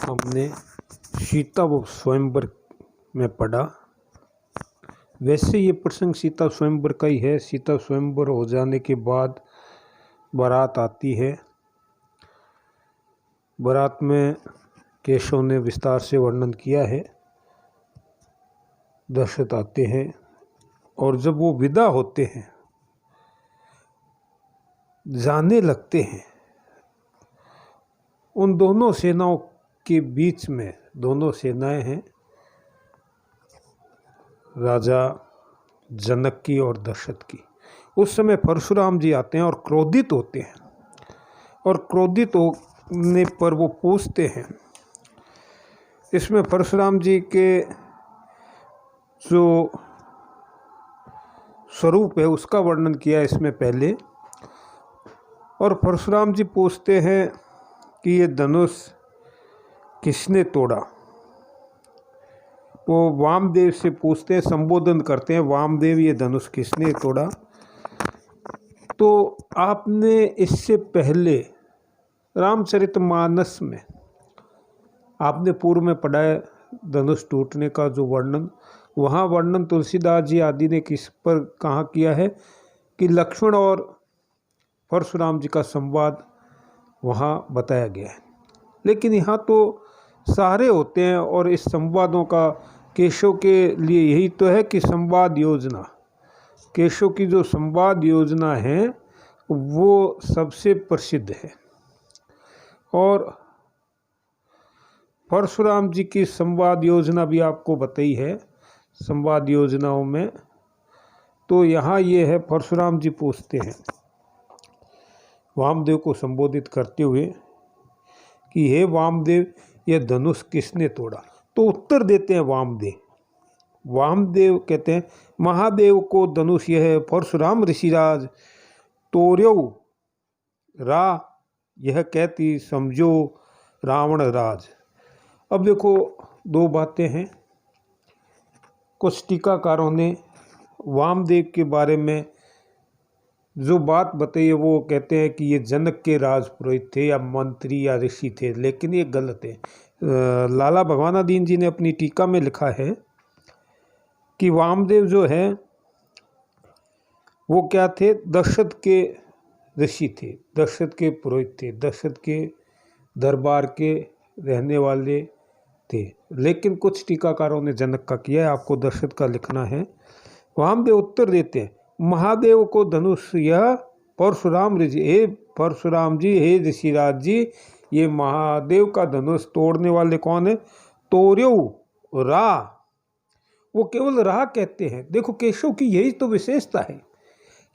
हमने सीता व स्वयंवर में पढ़ा। वैसे ये प्रसंग सीता स्वयंवर का ही है। सीता स्वयंवर हो जाने के बाद बारात आती है। बारात में केशव ने विस्तार से वर्णन किया है। दशरथ आते हैं और जब वो विदा होते हैं, जाने लगते हैं, उन दोनों सेनाओं के बीच में, दोनों सेनाएं हैं, राजा जनक की और दशरथ की। उस समय परशुराम जी आते हैं और क्रोधित होते हैं, और क्रोधित होने पर वो पूछते हैं। इसमें परशुराम जी के जो स्वरूप है उसका वर्णन किया इसमें पहले। और परशुराम जी पूछते हैं कि ये धनुष किसने तोड़ा। वो वामदेव से पूछते हैं, संबोधन करते हैं, वामदेव ये धनुष किसने तोड़ा। तो आपने इससे पहले रामचरितमानस में आपने पूर्व में पढ़ा है धनुष टूटने का जो वर्णन। वहाँ वर्णन तुलसीदास जी आदि ने किस पर कहाँ किया है कि लक्ष्मण और परशुराम जी का संवाद वहाँ बताया गया है। लेकिन यहाँ तो सारे होते हैं, और इस संवादों का केशव के लिए यही तो है कि संवाद योजना, केशव की जो संवाद योजना है वो सबसे प्रसिद्ध है। और परशुराम जी की संवाद योजना भी आपको बताई है संवाद योजनाओं में। तो यहाँ ये है, परशुराम जी पूछते हैं वामदेव को संबोधित करते हुए कि हे वामदेव, यह धनुष किसने तोड़ा। तो उत्तर देते हैं वामदेव। वामदेव कहते हैं, महादेव को धनुष यह परशुराम ऋषिराज तोर्यो रा, यह कहती समझो रावण राज। अब देखो, दो बातें हैं। कुछ टीकाकारों ने वामदेव के बारे में जो बात बताई है वो कहते हैं कि ये जनक के राजपुरोहित थे या मंत्री या ऋषि थे, लेकिन ये गलत है। लाला भगवानादीन जी ने अपनी टीका में लिखा है कि वामदेव जो है वो क्या थे, दशरथ के ऋषि थे, दशरथ के पुरोहित थे, दशरथ के दरबार के रहने वाले थे। लेकिन कुछ टीकाकारों ने जनक का किया है, आपको दशरथ का लिखना है। वामदेव उत्तर देते हैं, महादेव को धनुष यह परशुराम ऋषि, हे परशुराम जी, हे ऋषिराज जी, ये महादेव का धनुष तोड़ने वाले कौन है, तोर्यो रा। वो केवल रा कहते हैं। देखो, केशव की यही तो विशेषता है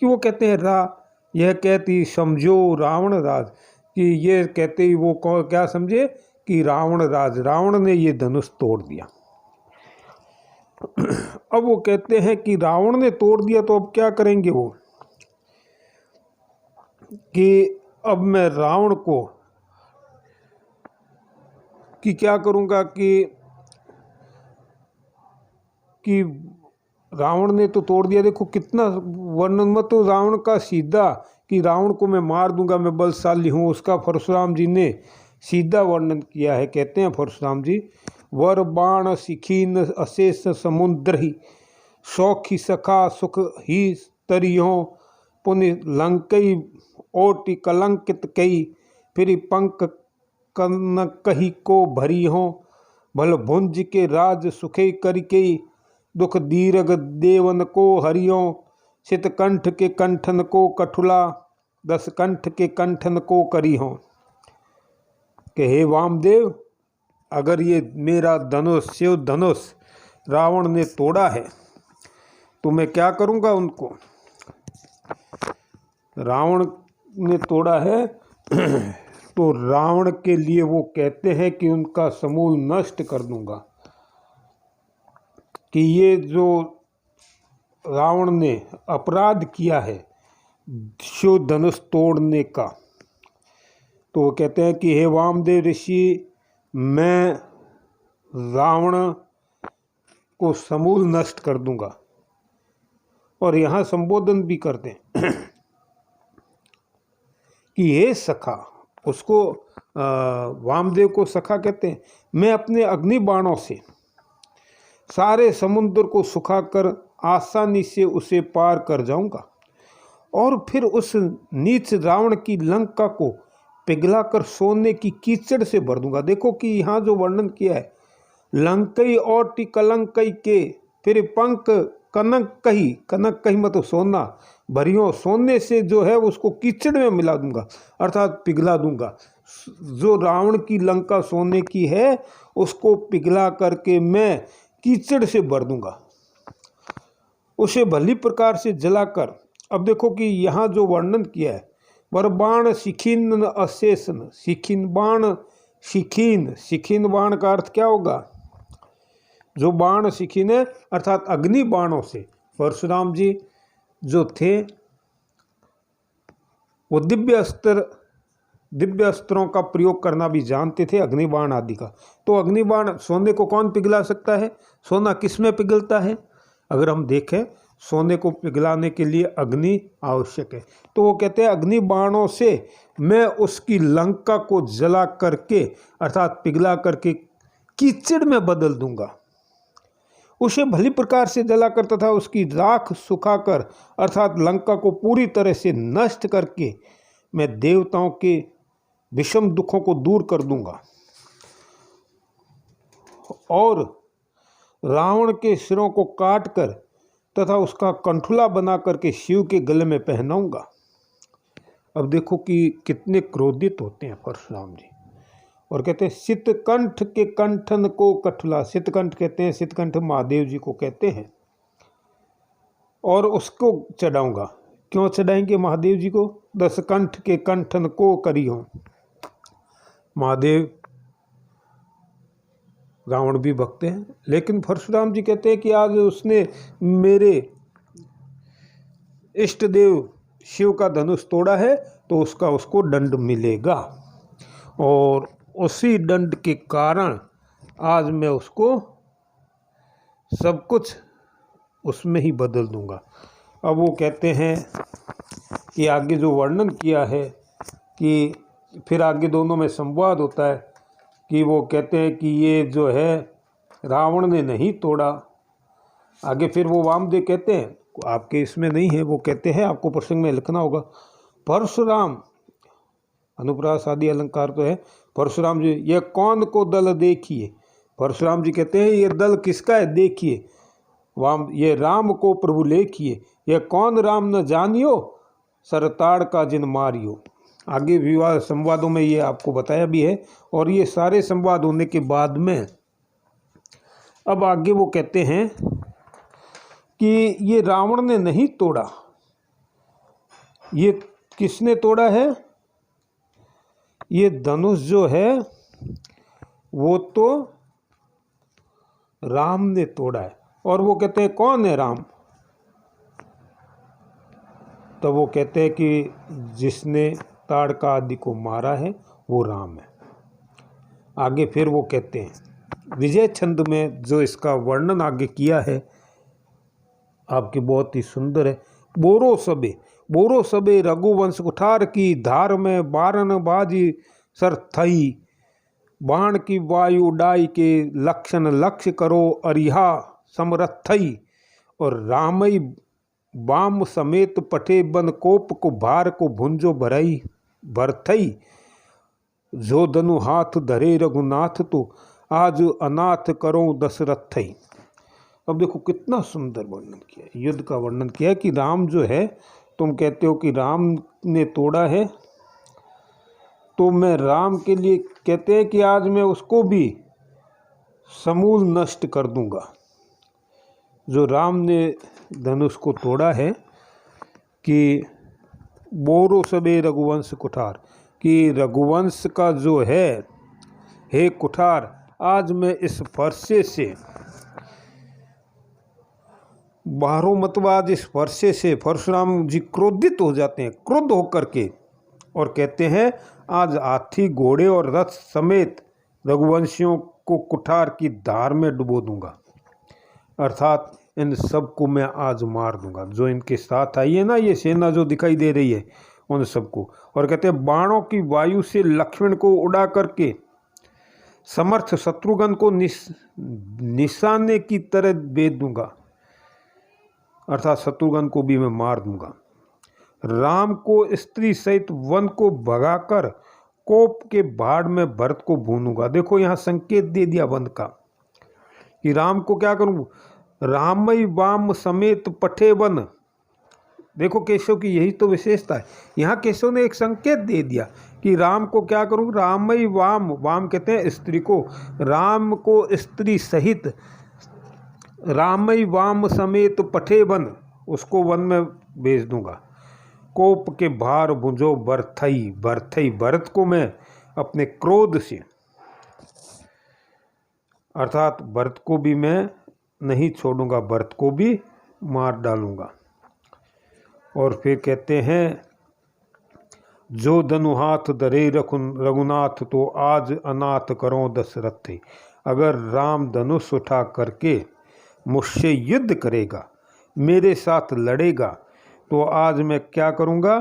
कि वो कहते हैं रा, यह कहती समझो रावण राज, कि ये कहते ही वो क्या समझे कि रावण राज, रावण ने ये धनुष तोड़ दिया। अब वो कहते हैं कि रावण ने तोड़ दिया, तो अब क्या करेंगे वो, कि अब मैं रावण को कि क्या करूंगा कि रावण ने तो तोड़ दिया। देखो कितना वर्णन मत तो रावण का सीधा, कि रावण को मैं मार दूंगा, मैं बलशाली हूँ, उसका परशुराम जी ने सीधा वर्णन किया है। कहते हैं परशुराम जी, वर बाण सिखीन अशेष समुद्र ही, शौखी सखा सुख ही तरियों, पुनि लंकई ओटि कलंकित कई, फिर पंख कन कही को भरी हो, भल भुंज के राज सुखे करिके, दुख दीर्घ देवन को हरियों, चितकंठ के कंठन को कठुला, दस कंठ के कंठन को करी हो। कि हे वामदेव, अगर ये मेरा धनुष, शिव धनुष रावण ने तोड़ा है, तो मैं क्या करूंगा उनको, रावण ने तोड़ा है तो रावण के लिए वो कहते हैं कि उनका समूल नष्ट कर दूंगा। कि ये जो रावण ने अपराध किया है शिव धनुष तोड़ने का, तो वो कहते हैं कि हे वामदेव ऋषि, मैं रावण को समूल नष्ट कर दूंगा। और यहाँ संबोधन भी करते हैं कि हे सखा, उसको वामदेव को सखा कहते हैं, मैं अपने अग्नि बाणों से सारे समुद्र को सुखाकर आसानी से उसे पार कर जाऊंगा और फिर उस नीच रावण की लंका को पिघलाकर सोने की कीचड़ से भर दूंगा। देखो कि यहाँ जो वर्णन किया है, लंकई और कलंकई के फिर पंख कनक कही मतलब सोना भरियों सोने से जो है उसको कीचड़ में मिला दूंगा अर्थात पिघला दूंगा। जो रावण की लंका सोने की है उसको पिघला करके मैं कीचड़ से भर दूंगा, उसे भली प्रकार से जलाकर। अब देखो कि यहाँ जो वर्णन किया है, वर बाण शिखिन अशेषन, शिखिन बाण शिखिन बाण का अर्थ क्या होगा? जो बाण शिखिन है अर्थात अग्नि बाणों से परशुराम जी जो थे वो दिव्य अस्त्रों का प्रयोग करना भी जानते थे, अग्निबाण आदि का। तो अग्निबाण सोने को कौन पिघला सकता है? सोना किस में पिघलता है? अगर हम देखें सोने को पिघलाने के लिए अग्नि आवश्यक है। तो वो कहते हैं अग्नि बाणों से मैं उसकी लंका को जला करके अर्थात पिघला करके कीचड़ में बदल दूंगा, उसे भली प्रकार से जलाकर तथा उसकी राख सुखाकर अर्थात लंका को पूरी तरह से नष्ट करके मैं देवताओं के विषम दुखों को दूर कर दूंगा और रावण के सिरों को काट कर तथा उसका कंठुला बना करके शिव के गले में पहनाऊंगा। अब देखो कि कितने क्रोधित होते हैं परशुराम जी और कहते हैं सितकंठ के कंठन को कठुला, सितकंठ कहते हैं, सितकंठ महादेव जी को कहते हैं, और उसको चढ़ाऊंगा। क्यों चढ़ाएंगे महादेव जी को? 10 कंठ के कंठन को करियो। महादेव रावण भी भक्त हैं, लेकिन परशुराम जी कहते हैं कि आज उसने मेरे इष्ट देव शिव का धनुष तोड़ा है तो उसको दंड मिलेगा और उसी दंड के कारण आज मैं उसको सब कुछ उसमें ही बदल दूंगा। अब वो कहते हैं कि आगे जो वर्णन किया है कि फिर आगे दोनों में संवाद होता है कि वो कहते हैं कि ये जो है रावण ने नहीं तोड़ा। आगे फिर वो वामदेव कहते हैं, आपके इसमें नहीं है, वो कहते हैं आपको प्रसंग में लिखना होगा, परशुराम अनुप्रास आदि अलंकार तो है। परशुराम जी ये कौन को दल देखिए, परशुराम जी कहते हैं ये दल किसका है देखिए। ये राम को प्रभु लेखिए, ये कौन राम न जानियो सरताड़ का जिन मारियो। आगे विवाह संवादों में ये आपको बताया भी है। और ये सारे संवाद होने के बाद में अब आगे वो कहते हैं कि ये रावण ने नहीं तोड़ा, ये किसने तोड़ा है? ये धनुष जो है वो तो राम ने तोड़ा है। और वो कहते हैं कौन है राम? तो वो कहते हैं कि जिसने ताड़का आदि को मारा है वो राम है। आगे फिर वो कहते हैं विजय छंद में जो इसका वर्णन आगे किया है आपके बहुत ही सुंदर है। बोरो सबे रघुवंश कुठार की धार में बारन बाजी सर थई, बाण की वायु उड़ाई के लक्षण लक्ष्य करो अरिहा समरथई, और रामई बाम समेत पठे बन कोप को भार को भुंजो भरई भरथई, जो धनु हाथ धरे रघुनाथ तो आज अनाथ करो दशरथई। अब देखो कितना सुंदर वर्णन किया है, युद्ध का वर्णन किया है कि राम जो है, तुम कहते हो कि राम ने तोड़ा है, तो मैं राम के लिए कहते हैं कि आज मैं उसको भी समूल नष्ट कर दूंगा। जो राम ने धनुष को तोड़ा है कि बोरो सबे रघुवंश कुठार, कि रघुवंश का जो है हे कुठार, आज मैं इस फरसे से बाहरों मतवाद इस फरसे से परशुराम जी क्रोधित हो जाते हैं, क्रुद्ध होकर के, और कहते हैं आज हाथी घोड़े और रथ समेत रघुवंशियों को कुठार की धार में डुबो दूंगा, अर्थात इन सब को मैं आज मार दूंगा। जो इनके साथ आई है ना, ये सेना जो दिखाई दे रही है, उन सबको। और कहते हैं बाणों की वायु से लक्ष्मण को उड़ा करके समर्थ शत्रुघ्न को निशाने की तरह भेज दूंगा, अर्थात शत्रुघ्न को भी मैं मार दूंगा। राम को स्त्री सहित वन को भगाकर कोप के भाड़ में भरत को भूनूंगा। देखो यहाँ संकेत दे दिया वन का कि राम को क्या करूं, रामई वाम समेत पठे वन। देखो केशव की यही तो विशेषता है, यहाँ केशव ने एक संकेत दे दिया कि राम को क्या करूं, रामई वाम, वाम कहते हैं स्त्री को, राम को स्त्री सहित रामई वाम समेत पठे वन, उसको वन में भेज दूंगा। कोप के भार भुंजो बरथई, बरथई भरत को मैं अपने क्रोध से, अर्थात भरत को भी मैं नहीं छोड़ूंगा, भरत को भी मार डालूंगा। और फिर कहते हैं जो धनु हाथ धरे रघुनाथ तो आज अनाथ करो दशरथ। अगर राम धनुष उठा करके मुझसे युद्ध करेगा, मेरे साथ लड़ेगा, तो आज मैं क्या करूंगा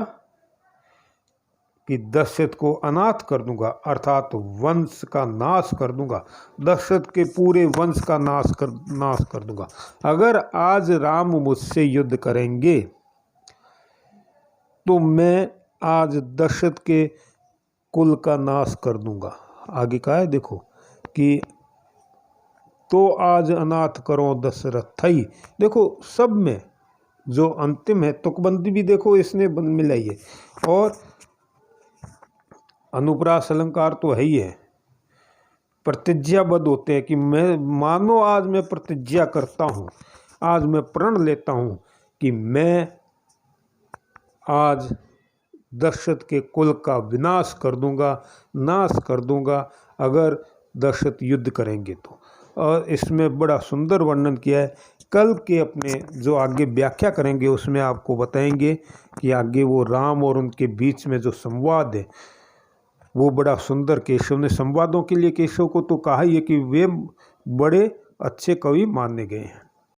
कि दशरथ को अनाथ कर दूंगा, अर्थात वंश का नाश कर दूंगा, दशरथ के पूरे वंश का नाश कर दूंगा। अगर आज राम मुझसे युद्ध करेंगे तो मैं आज दशरथ के कुल का नाश कर दूंगा। आगे का है देखो कि तो आज अनाथ करो दशरथई। देखो सब में जो अंतिम है तुकबंदी भी देखो इसने मिलाई है, और अनुप्रास अलंकार तो है ही है, प्रतिज्ञाबद्ध होते हैं कि मैं मानो आज मैं प्रतिज्ञा करता हूँ, आज मैं प्रण लेता हूँ कि मैं आज दशरथ के कुल का विनाश कर दूंगा, नाश कर दूंगा अगर दशरथ युद्ध करेंगे तो। और इसमें बड़ा सुंदर वर्णन किया है। कल के अपने जो आगे व्याख्या करेंगे उसमें आपको बताएंगे कि आगे वो राम और उनके बीच में जो संवाद है वो बड़ा सुंदर। केशव ने संवादों के लिए केशव को तो कहा ही है कि वे बड़े अच्छे कवि माने गए हैं।